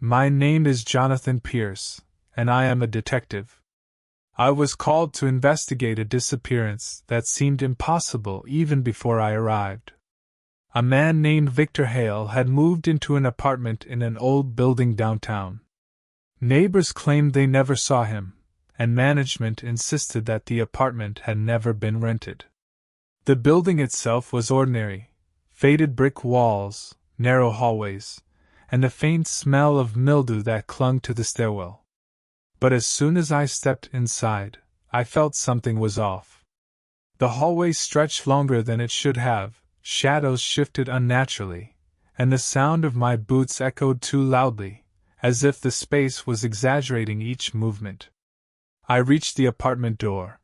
My name is Jonathan Pierce, and I am a detective. I was called to investigate a disappearance that seemed impossible even before I arrived. A man named Victor Hale had moved into an apartment in an old building downtown. Neighbors claimed they never saw him, and management insisted that the apartment had never been rented. The building itself was ordinary: faded brick walls, narrow hallways, and a faint smell of mildew that clung to the stairwell. But as soon as I stepped inside, I felt something was off. The hallway stretched longer than it should have, shadows shifted unnaturally, and the sound of my boots echoed too loudly, as if the space was exaggerating each movement. I reached the apartment door.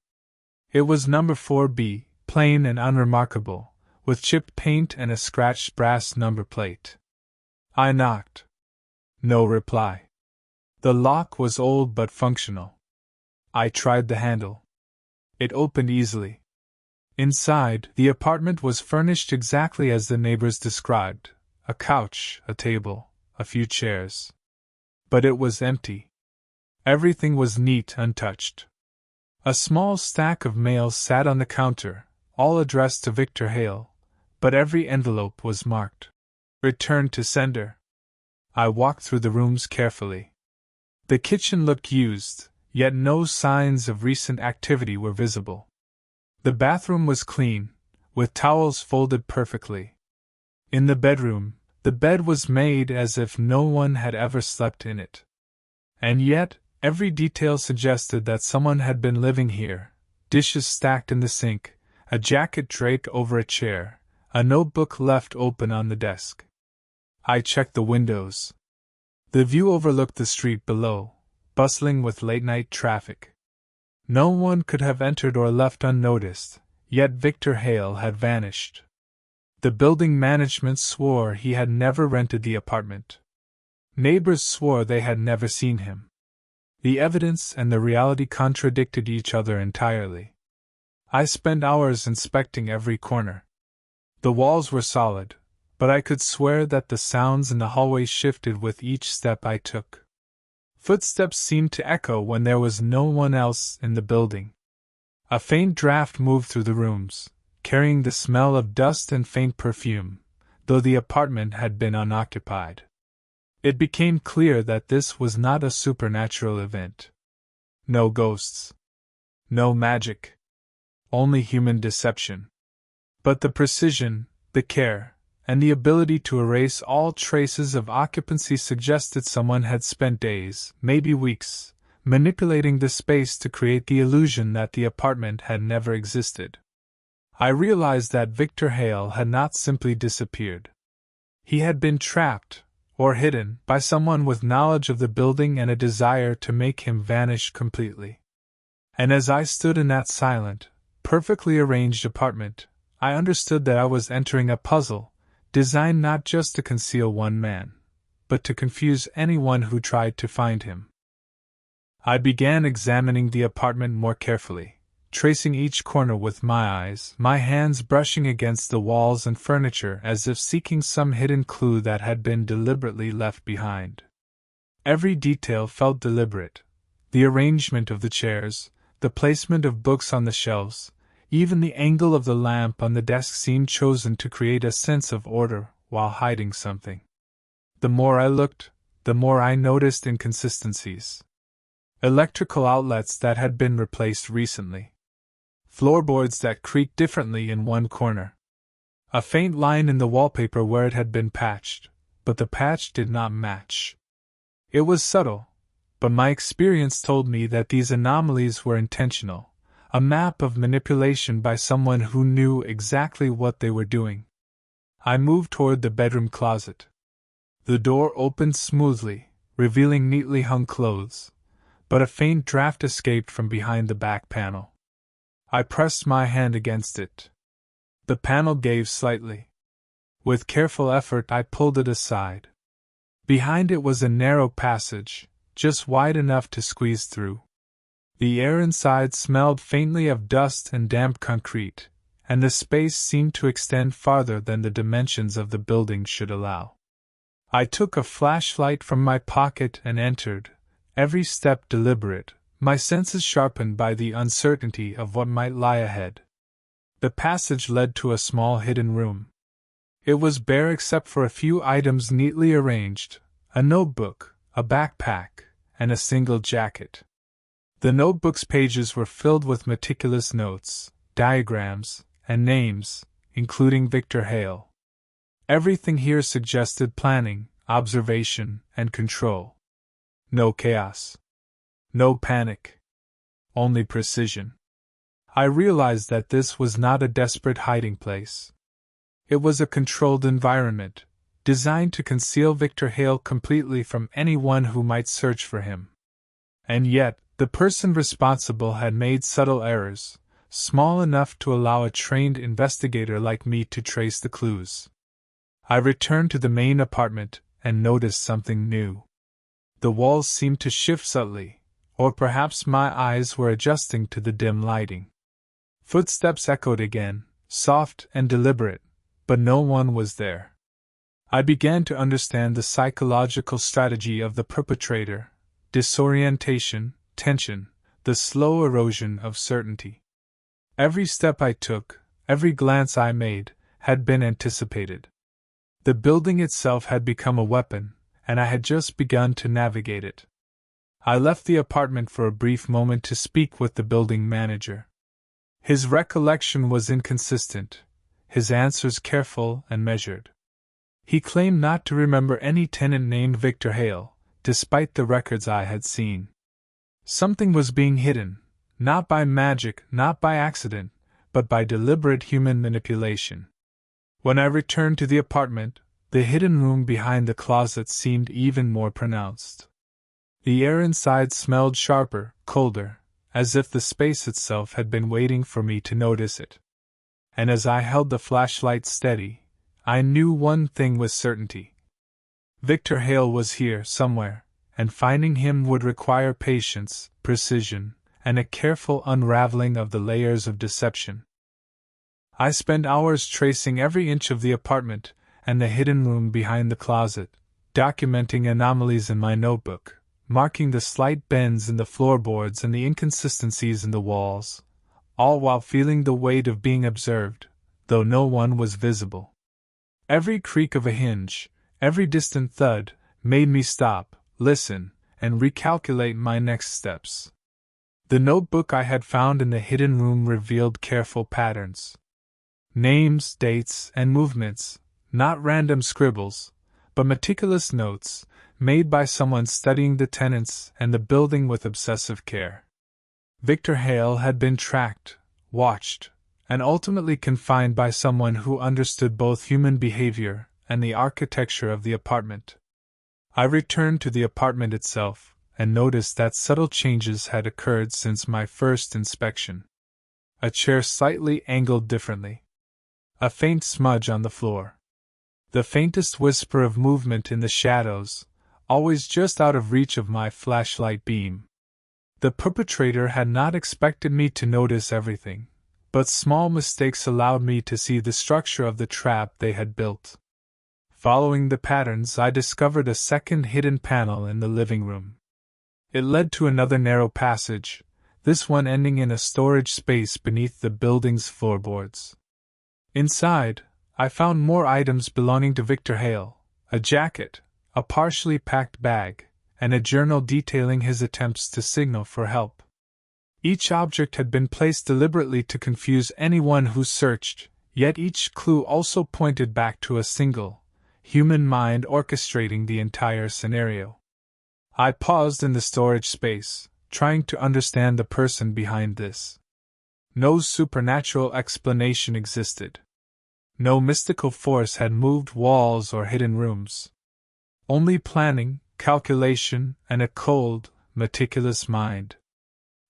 It was number 4B, plain and unremarkable, with chipped paint and a scratched brass number plate. I knocked. No reply. The lock was old but functional. I tried the handle. It opened easily. Inside, the apartment was furnished exactly as the neighbors described: a couch, a table, a few chairs. But it was empty. Everything was neat, untouched. A small stack of mail sat on the counter, all addressed to Victor Hale, but every envelope was marked "Return to sender." I walked through the rooms carefully. The kitchen looked used, yet no signs of recent activity were visible. The bathroom was clean, with towels folded perfectly. In the bedroom, the bed was made as if no one had ever slept in it. And yet, every detail suggested that someone had been living here: dishes stacked in the sink, a jacket draped over a chair, a notebook left open on the desk. I checked the windows. The view overlooked the street below, bustling with late-night traffic. No one could have entered or left unnoticed, yet Victor Hale had vanished. The building management swore he had never rented the apartment. Neighbors swore they had never seen him. The evidence and the reality contradicted each other entirely. I spent hours inspecting every corner. The walls were solid, but I could swear that the sounds in the hallway shifted with each step I took. Footsteps seemed to echo when there was no one else in the building. A faint draft moved through the rooms, carrying the smell of dust and faint perfume, though the apartment had been unoccupied. It became clear that this was not a supernatural event. No ghosts. No magic. Only human deception. But the precision, the care, and the ability to erase all traces of occupancy suggested someone had spent days, maybe weeks, manipulating the space to create the illusion that the apartment had never existed. I realized that Victor Hale had not simply disappeared. He had been trapped, or hidden, by someone with knowledge of the building and a desire to make him vanish completely. And as I stood in that silent, perfectly arranged apartment, I understood that I was entering a puzzle, designed not just to conceal one man, but to confuse anyone who tried to find him. I began examining the apartment more carefully, tracing each corner with my eyes, my hands brushing against the walls and furniture as if seeking some hidden clue that had been deliberately left behind. Every detail felt deliberate: the arrangement of the chairs, the placement of books on the shelves, even the angle of the lamp on the desk seemed chosen to create a sense of order while hiding something. The more I looked, the more I noticed inconsistencies. Electrical outlets that had been replaced recently. Floorboards that creaked differently in one corner. A faint line in the wallpaper where it had been patched, but the patch did not match. It was subtle, but my experience told me that these anomalies were intentional, a map of manipulation by someone who knew exactly what they were doing. I moved toward the bedroom closet. The door opened smoothly, revealing neatly hung clothes, but a faint draft escaped from behind the back panel. I pressed my hand against it. The panel gave slightly. With careful effort I pulled it aside. Behind it was a narrow passage, just wide enough to squeeze through. The air inside smelled faintly of dust and damp concrete, and the space seemed to extend farther than the dimensions of the building should allow. I took a flashlight from my pocket and entered, every step deliberate, my senses sharpened by the uncertainty of what might lie ahead. The passage led to a small hidden room. It was bare except for a few items neatly arranged, a notebook, a backpack, and a single jacket. The notebook's pages were filled with meticulous notes, diagrams, and names, including Victor Hale. Everything here suggested planning, observation, and control. No chaos. No panic. Only precision. I realized that this was not a desperate hiding place. It was a controlled environment, designed to conceal Victor Hale completely from anyone who might search for him. And yet, the person responsible had made subtle errors, small enough to allow a trained investigator like me to trace the clues. I returned to the main apartment and noticed something new. The walls seemed to shift subtly, or perhaps my eyes were adjusting to the dim lighting. Footsteps echoed again, soft and deliberate, but no one was there. I began to understand the psychological strategy of the perpetrator: disorientation, tension, the slow erosion of certainty. Every step I took, every glance I made, had been anticipated. The building itself had become a weapon, and I had just begun to navigate it. I left the apartment for a brief moment to speak with the building manager. His recollection was inconsistent, his answers careful and measured. He claimed not to remember any tenant named Victor Hale, despite the records I had seen. Something was being hidden, not by magic, not by accident, but by deliberate human manipulation. When I returned to the apartment, the hidden room behind the closet seemed even more pronounced. The air inside smelled sharper, colder, as if the space itself had been waiting for me to notice it. And as I held the flashlight steady, I knew one thing with certainty. Victor Hale was here somewhere, and finding him would require patience, precision, and a careful unraveling of the layers of deception. I spent hours tracing every inch of the apartment and the hidden room behind the closet, documenting anomalies in my notebook, marking the slight bends in the floorboards and the inconsistencies in the walls, all while feeling the weight of being observed, though no one was visible. Every creak of a hinge, every distant thud, made me stop, listen, and recalculate my next steps. The notebook I had found in the hidden room revealed careful patterns. Names, dates, and movements, not random scribbles, but meticulous notes, made by someone studying the tenants and the building with obsessive care. Victor Hale had been tracked, watched, and ultimately confined by someone who understood both human behavior and the architecture of the apartment. I returned to the apartment itself and noticed that subtle changes had occurred since my first inspection. A chair slightly angled differently. A faint smudge on the floor. The faintest whisper of movement in the shadows, always just out of reach of my flashlight beam. The perpetrator had not expected me to notice everything, but small mistakes allowed me to see the structure of the trap they had built. Following the patterns, I discovered a second hidden panel in the living room. It led to another narrow passage, this one ending in a storage space beneath the building's floorboards. Inside, I found more items belonging to Victor Hale: a jacket, a partially packed bag, and a journal detailing his attempts to signal for help. Each object had been placed deliberately to confuse anyone who searched, yet each clue also pointed back to a single, human mind orchestrating the entire scenario. I paused in the storage space, trying to understand the person behind this. No supernatural explanation existed. No mystical force had moved walls or hidden rooms. Only planning, calculation, and a cold, meticulous mind.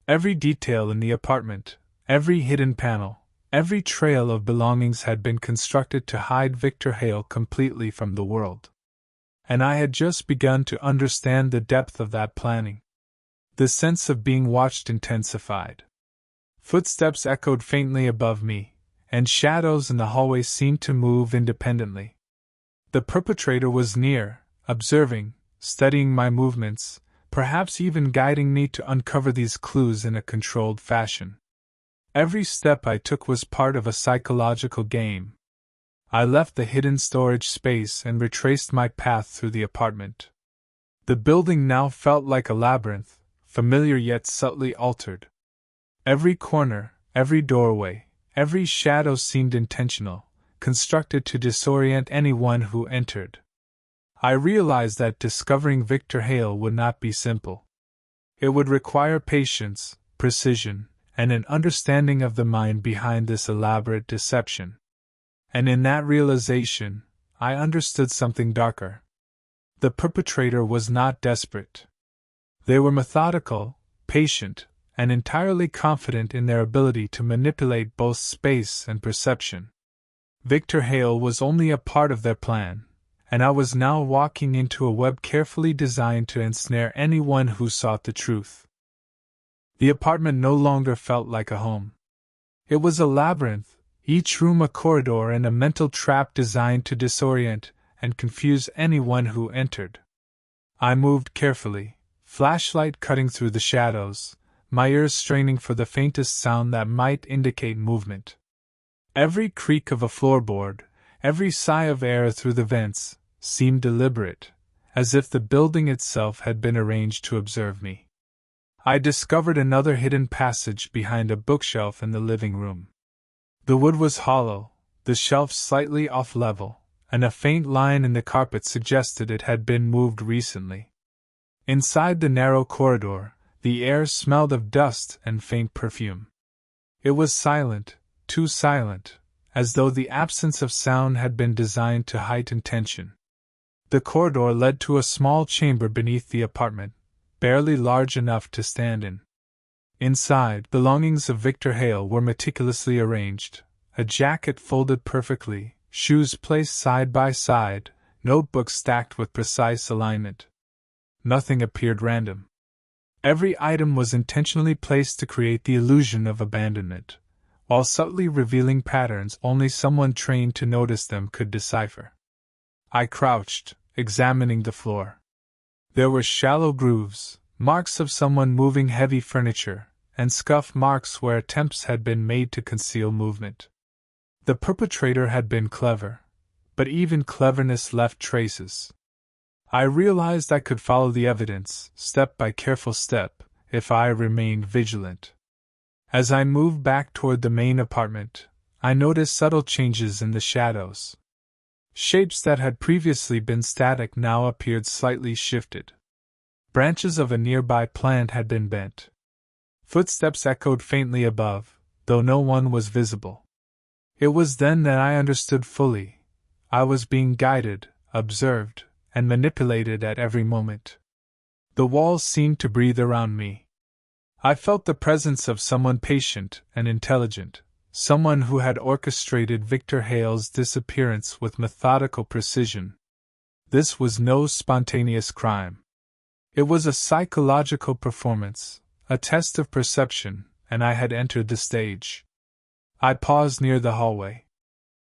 Every detail in the apartment, every hidden panel, every trail of belongings had been constructed to hide Victor Hale completely from the world. And I had just begun to understand the depth of that planning. The sense of being watched intensified. Footsteps echoed faintly above me, and shadows in the hallway seemed to move independently. The perpetrator was near, observing, studying my movements, perhaps even guiding me to uncover these clues in a controlled fashion. Every step I took was part of a psychological game. I left the hidden storage space and retraced my path through the apartment. The building now felt like a labyrinth, familiar yet subtly altered. Every corner, every doorway, every shadow seemed intentional, constructed to disorient anyone who entered. I realized that discovering Victor Hale would not be simple. It would require patience, precision, and an understanding of the mind behind this elaborate deception. And in that realization, I understood something darker. The perpetrator was not desperate. They were methodical, patient, and entirely confident in their ability to manipulate both space and perception. Victor Hale was only a part of their plan, and I was now walking into a web carefully designed to ensnare anyone who sought the truth. The apartment no longer felt like a home. It was a labyrinth, each room a corridor and a mental trap designed to disorient and confuse anyone who entered. I moved carefully, flashlight cutting through the shadows, my ears straining for the faintest sound that might indicate movement. Every creak of a floorboard, every sigh of air through the vents, seemed deliberate, as if the building itself had been arranged to observe me. I discovered another hidden passage behind a bookshelf in the living room. The wood was hollow, the shelf slightly off level, and a faint line in the carpet suggested it had been moved recently. Inside the narrow corridor, the air smelled of dust and faint perfume. It was silent, too silent, as though the absence of sound had been designed to heighten tension. The corridor led to a small chamber beneath the apartment, barely large enough to stand in. Inside, belongings of Victor Hale were meticulously arranged, a jacket folded perfectly, shoes placed side by side, notebooks stacked with precise alignment. Nothing appeared random. Every item was intentionally placed to create the illusion of abandonment, while subtly revealing patterns only someone trained to notice them could decipher. I crouched, examining the floor. There were shallow grooves, marks of someone moving heavy furniture, and scuff marks where attempts had been made to conceal movement. The perpetrator had been clever, but even cleverness left traces. I realized I could follow the evidence, step by careful step, if I remained vigilant. As I moved back toward the main apartment, I noticed subtle changes in the shadows. Shapes that had previously been static now appeared slightly shifted. Branches of a nearby plant had been bent. Footsteps echoed faintly above, though no one was visible. It was then that I understood fully. I was being guided, observed, and manipulated at every moment. The walls seemed to breathe around me. I felt the presence of someone patient and intelligent, someone who had orchestrated Victor Hale's disappearance with methodical precision. This was no spontaneous crime. It was a psychological performance, a test of perception, and I had entered the stage. I paused near the hallway.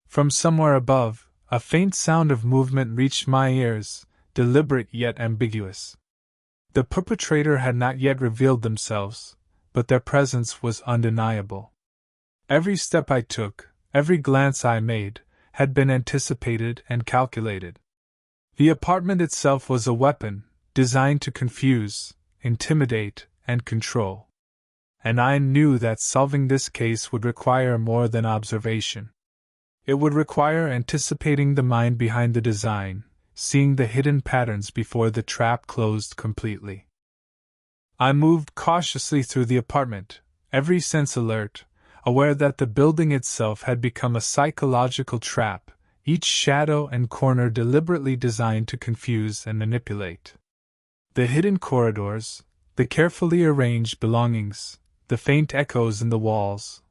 From somewhere above, a faint sound of movement reached my ears, deliberate yet ambiguous. The perpetrator had not yet revealed themselves, but their presence was undeniable. Every step I took, every glance I made, had been anticipated and calculated. The apartment itself was a weapon, designed to confuse, intimidate, and control. And I knew that solving this case would require more than observation. It would require anticipating the mind behind the design, seeing the hidden patterns before the trap closed completely. I moved cautiously through the apartment, every sense alert, aware that the building itself had become a psychological trap, each shadow and corner deliberately designed to confuse and manipulate. The hidden corridors, the carefully arranged belongings, the faint echoes in the walls,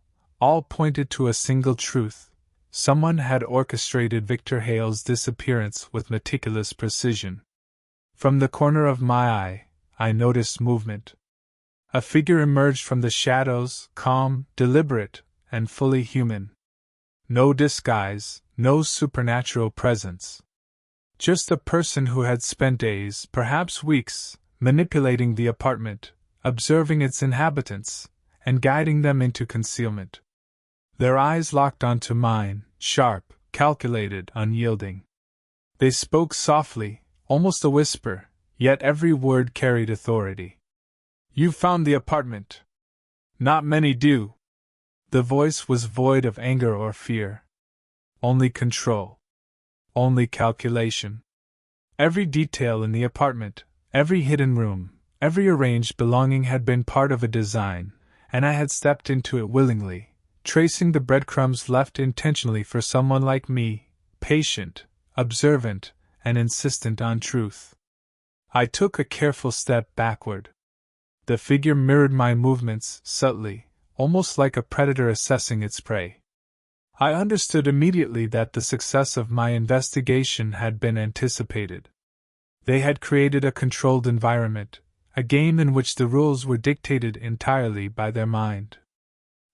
all pointed to a single truth. Someone had orchestrated Victor Hale's disappearance with meticulous precision. From the corner of my eye, I noticed movement. A figure emerged from the shadows, calm, deliberate, and fully human. No disguise, no supernatural presence. Just a person who had spent days, perhaps weeks, manipulating the apartment, observing its inhabitants, and guiding them into concealment. Their eyes locked onto mine, sharp, calculated, unyielding. They spoke softly, almost a whisper, yet every word carried authority. "You found the apartment." "Not many do." The voice was void of anger or fear. Only control. Only calculation. Every detail in the apartment, every hidden room, every arranged belonging had been part of a design, and I had stepped into it willingly, tracing the breadcrumbs left intentionally for someone like me, patient, observant, and insistent on truth. I took a careful step backward. The figure mirrored my movements subtly, almost like a predator assessing its prey. I understood immediately that the success of my investigation had been anticipated. They had created a controlled environment, a game in which the rules were dictated entirely by their mind.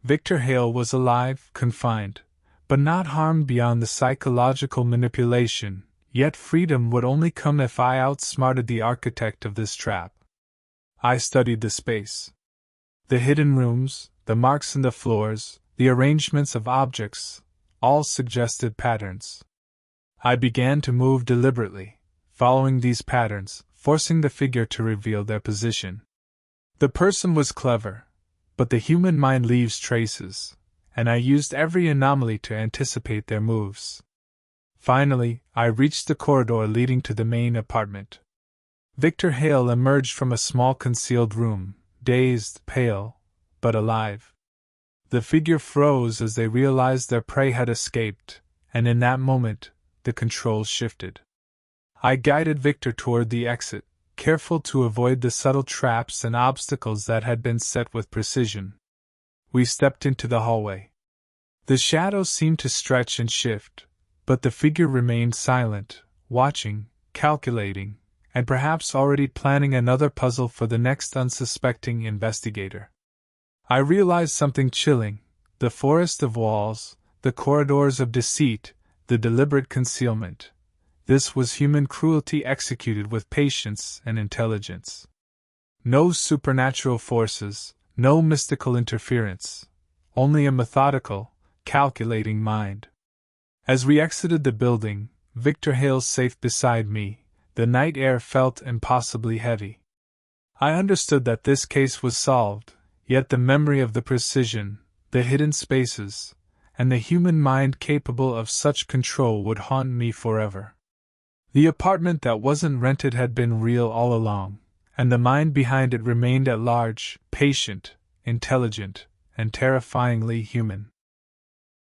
Victor Hale was alive, confined, but not harmed beyond the psychological manipulation, yet freedom would only come if I outsmarted the architect of this trap. I studied the space. The hidden rooms, the marks in the floors, the arrangements of objects, all suggested patterns. I began to move deliberately, following these patterns, forcing the figure to reveal their position. The person was clever, but the human mind leaves traces, and I used every anomaly to anticipate their moves. Finally, I reached the corridor leading to the main apartment. Victor Hale emerged from a small concealed room, dazed, pale, but alive. The figure froze as they realized their prey had escaped, and in that moment, the controls shifted. I guided Victor toward the exit, careful to avoid the subtle traps and obstacles that had been set with precision. We stepped into the hallway. The shadows seemed to stretch and shift, but the figure remained silent, watching, calculating, and perhaps already planning another puzzle for the next unsuspecting investigator. I realized something chilling: the forest of walls, the corridors of deceit, the deliberate concealment. This was human cruelty executed with patience and intelligence. No supernatural forces, no mystical interference, only a methodical, calculating mind. As we exited the building, Victor Hale safe beside me, the night air felt impossibly heavy. I understood that this case was solved, yet the memory of the precision, the hidden spaces, and the human mind capable of such control would haunt me forever. The apartment that wasn't rented had been real all along, and the mind behind it remained at large, patient, intelligent, and terrifyingly human.